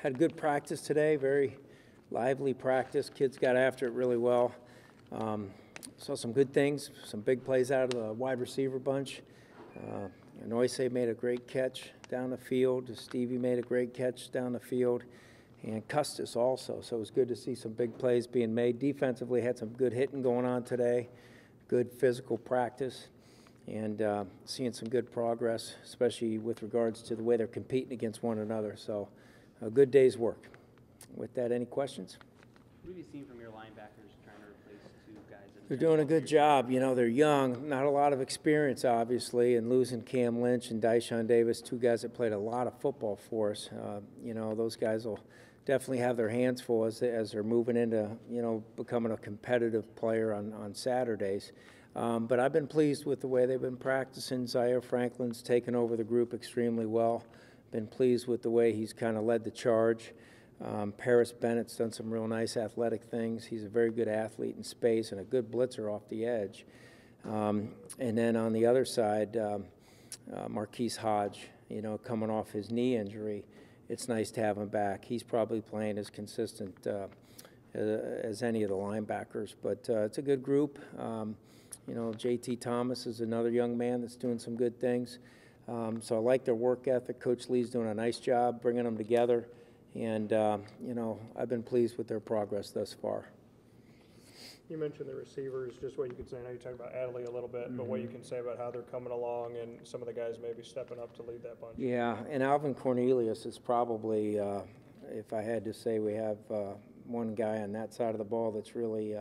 Had good practice today, very lively practice. Kids got after it really well. Saw some good things, some big plays out of the wide receiver bunch. Noise made a great catch down the field. Stevie made a great catch down the field. And Custis also. So it was good to see some big plays being made. Defensively had some good hitting going on today, good physical practice, and seeing some good progress, especially with regards to the way they're competing against one another. So a good day's work. With that, any questions? What have you seen from your linebackers trying to replace two guys? They're doing a good job. You know, they're young, not a lot of experience, obviously, and losing Cam Lynch and Dyshawn Davis, two guys that played a lot of football for us. You know, those guys will definitely have their hands full as they're moving into, you know, becoming a competitive player on Saturdays. But I've been pleased with the way they've been practicing. Zaire Franklin's taken over the group extremely well. Been pleased with the way he's kind of led the charge. Paris Bennett's done some real nice athletic things. He's a very good athlete in space and a good blitzer off the edge. And then on the other side, Marquise Hodge, you know, coming off his knee injury, it's nice to have him back. He's probably playing as consistent as any of the linebackers, but it's a good group. You know, J.T. Thomas is another young man that's doing some good things. So I like their work ethic. Coach Lee's doing a nice job bringing them together. And, you know, I've been pleased with their progress thus far. You mentioned the receivers, just what you could say. I know you talked about Adley a little bit, but what you can say about how they're coming along and some of the guys maybe stepping up to lead that bunch. Yeah, and Alvin Cornelius is probably, if I had to say, we have one guy on that side of the ball that's really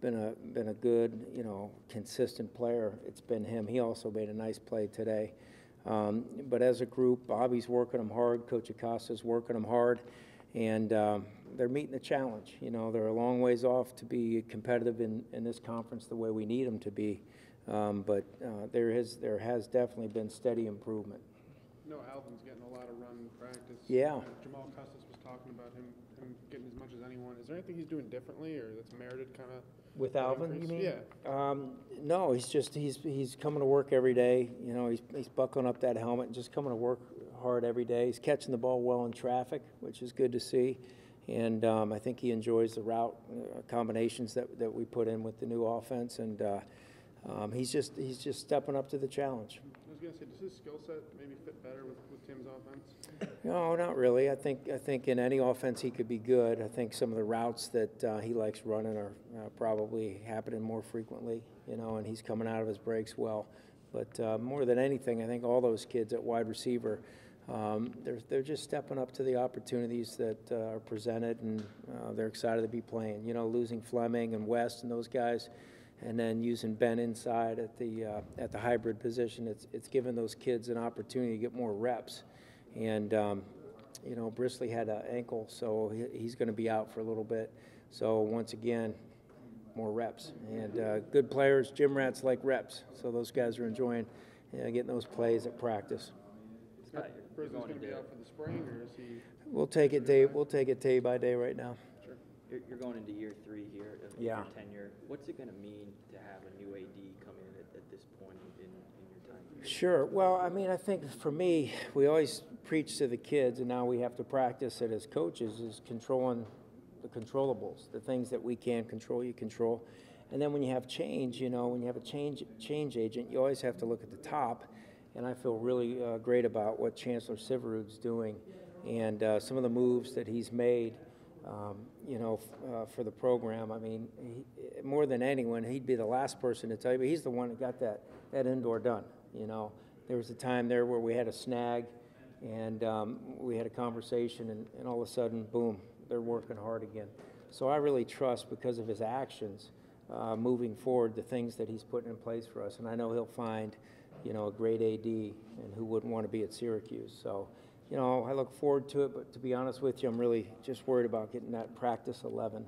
been a good, you know, consistent player. It's been him. He also made a nice play today. But as a group, Bobby's working them hard, Coach Acosta's working them hard, and they're meeting the challenge. You know, they're a long ways off to be competitive in this conference the way we need them to be, but there has definitely been steady improvement. No, Alvin's getting a lot of run in practice. Yeah. Jamal Custis was talking about him getting as much as anyone. Is there anything he's doing differently or that's merited kind of? With Alvin, increase? you mean? Yeah. No, he's coming to work every day. You know, he's buckling up that helmet and just coming to work hard every day. He's catching the ball well in traffic, which is good to see. And I think he enjoys the route combinations that we put in with the new offense. And he's just stepping up to the challenge. I was going to say, does his skill set maybe fit better with Tim's offense? No, not really. I think in any offense he could be good. I think some of the routes that he likes running are probably happening more frequently, you know, and he's coming out of his breaks well. But more than anything, I think all those kids at wide receiver, they're just stepping up to the opportunities that are presented, and they're excited to be playing. You know, losing Fleming and West and those guys, and then using Ben inside at the hybrid position, it's given those kids an opportunity to get more reps. And, you know, Brisley had an ankle, so he's going to be out for a little bit. So, once again, more reps. And good players, gym rats like reps. So those guys are enjoying getting those plays at practice. Scott, Brisley's going to be out for the spring, or is he? We'll take it day by day right now. Sure. You're going into year 3 here of your tenure. What's it going to mean to have a new AD come in at this point in your time here? Sure. Well, I mean, I think for me, we always preach to the kids, and now we have to practice it as coaches, is controlling the controllables, the things that we can control, you control. And then when you have change, you know, when you have a change agent, you always have to look at the top. And I feel really great about what Chancellor Syverud's doing and some of the moves that he's made, you know, for the program. I mean, more than anyone, he'd be the last person to tell you, but he's the one that got that indoor done. You know, there was a time there where we had a snag, and we had a conversation, and all of a sudden, boom, they're working hard again. So I really trust, because of his actions, moving forward, the things that he's putting in place for us. And I know he'll find, you know, a great AD, and who wouldn't want to be at Syracuse. So, you know, I look forward to it, but to be honest with you, I'm really just worried about getting that practice 11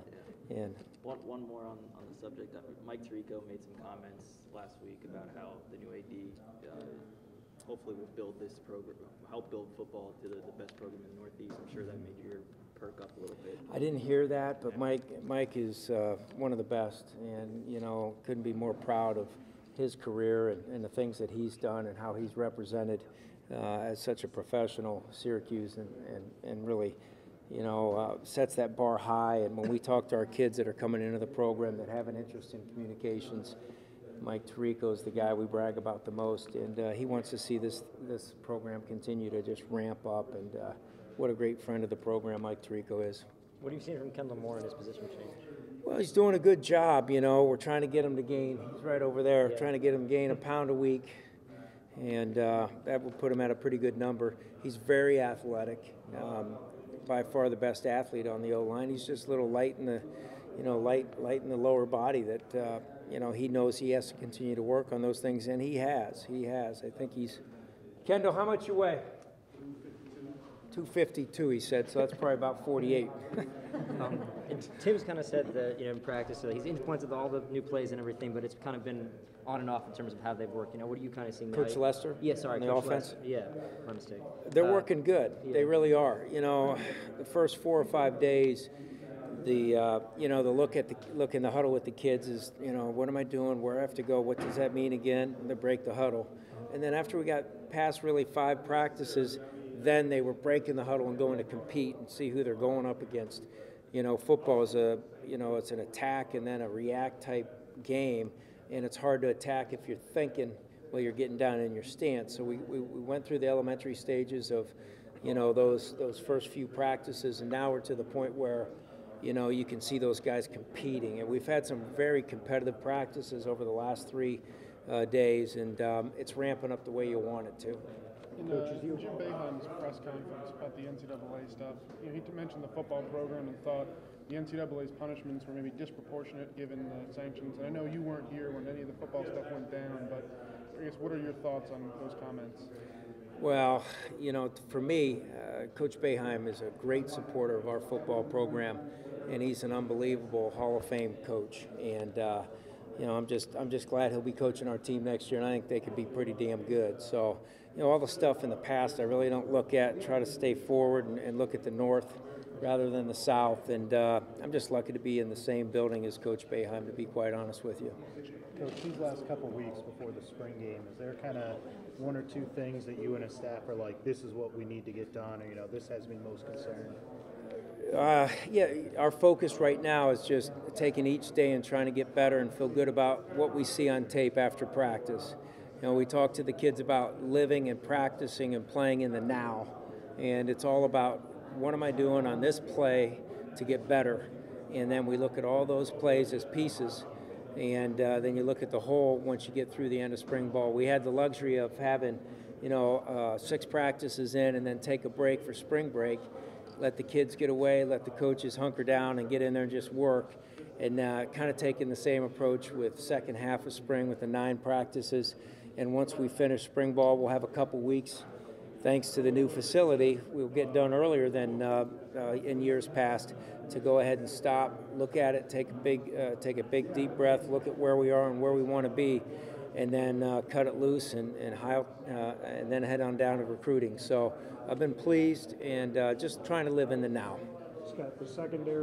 in. One more on the subject. Mike Tirico made some comments last week about how the new AD hopefully will build this program, help build football to the best program in the Northeast. I'm sure that made your perk up a little bit. I didn't hear that, but Mike is one of the best, and, you know, couldn't be more proud of his career and the things that he's done and how he's represented as such a professional, Syracuse, and really, you know, sets that bar high. And when we talk to our kids that are coming into the program that have an interest in communications, Mike Tirico is the guy we brag about the most, and he wants to see this program continue to just ramp up. And what a great friend of the program Mike Tirico is. What have you seen from Kendall Moore in his position change? Well, he's doing a good job. You know, we're trying to get him to gain. He's right over there, trying to get him to gain a pound a week, and that will put him at a pretty good number. He's very athletic. By far the best athlete on the O-line. He's just a little light in the, you know, light in the lower body that, you know, he knows he has to continue to work on those things, and he has. I think he's, Kendall, how much you weigh? 252, he said, so that's probably about 48. And Tim's kind of said that, you know, in practice, he's implemented all the new plays and everything, but it's kind of been on and off in terms of how they've worked. You know, what are you kind of seeing? Coach Lester? Yeah, sorry. On the Coach offense? Lester. Yeah, my mistake. They're working good. Yeah. They really are. You know, the first 4 or 5 days, you know, the look in the huddle with the kids is, you know, what am I doing? Where I have to go? What does that mean again? And they break the huddle. And then after we got past really 5 practices, then they were breaking the huddle and going to compete and see who they're going up against. You know, football is you know, it's an attack and then a react type game, and it's hard to attack if you're thinking while you're getting down in your stance. So we went through the elementary stages of, you know, those first few practices, and now we're to the point where, you know, you can see those guys competing. And we've had some very competitive practices over the last 3 days, and it's ramping up the way you want it to. In Jim Boeheim's press conference about the NCAA stuff, you know, he mentioned the football program and thought the NCAA's punishments were maybe disproportionate given the sanctions. And I know you weren't here when any of the football stuff went down, but I guess what are your thoughts on those comments? Well, you know, for me, Coach Boeheim is a great supporter of our football program, and he's an unbelievable Hall of Fame coach. And you know, I'm just glad he'll be coaching our team next year, and I think they could be pretty damn good. So, you know, all the stuff in the past I really don't look at. Try to stay forward and look at the North rather than the South. And I'm just lucky to be in the same building as Coach Boeheim, to be quite honest with you. Coach, these last couple of weeks before the spring game, is there kind of 1 or 2 things that you and his staff are like, this is what we need to get done, or, you know, this has me most concerned? Yeah, our focus right now is just taking each day and trying to get better and feel good about what we see on tape after practice. You know, we talk to the kids about living and practicing and playing in the now, and it's all about what am I doing on this play to get better, and then we look at all those plays as pieces, and then you look at the whole once you get through the end of spring ball. We had the luxury of having, you know, 6 practices in and then take a break for spring break. Let the kids get away, let the coaches hunker down and get in there and just work. And kind of taking the same approach with second half of spring with the 9 practices. And once we finish spring ball, we'll have a couple weeks. Thanks to the new facility, we'll get done earlier than in years past to go ahead and stop, look at it, take a big deep breath, look at where we are and where we want to be, and then cut it loose and then head on down to recruiting. So I've been pleased and just trying to live in the now. Scott, the secondary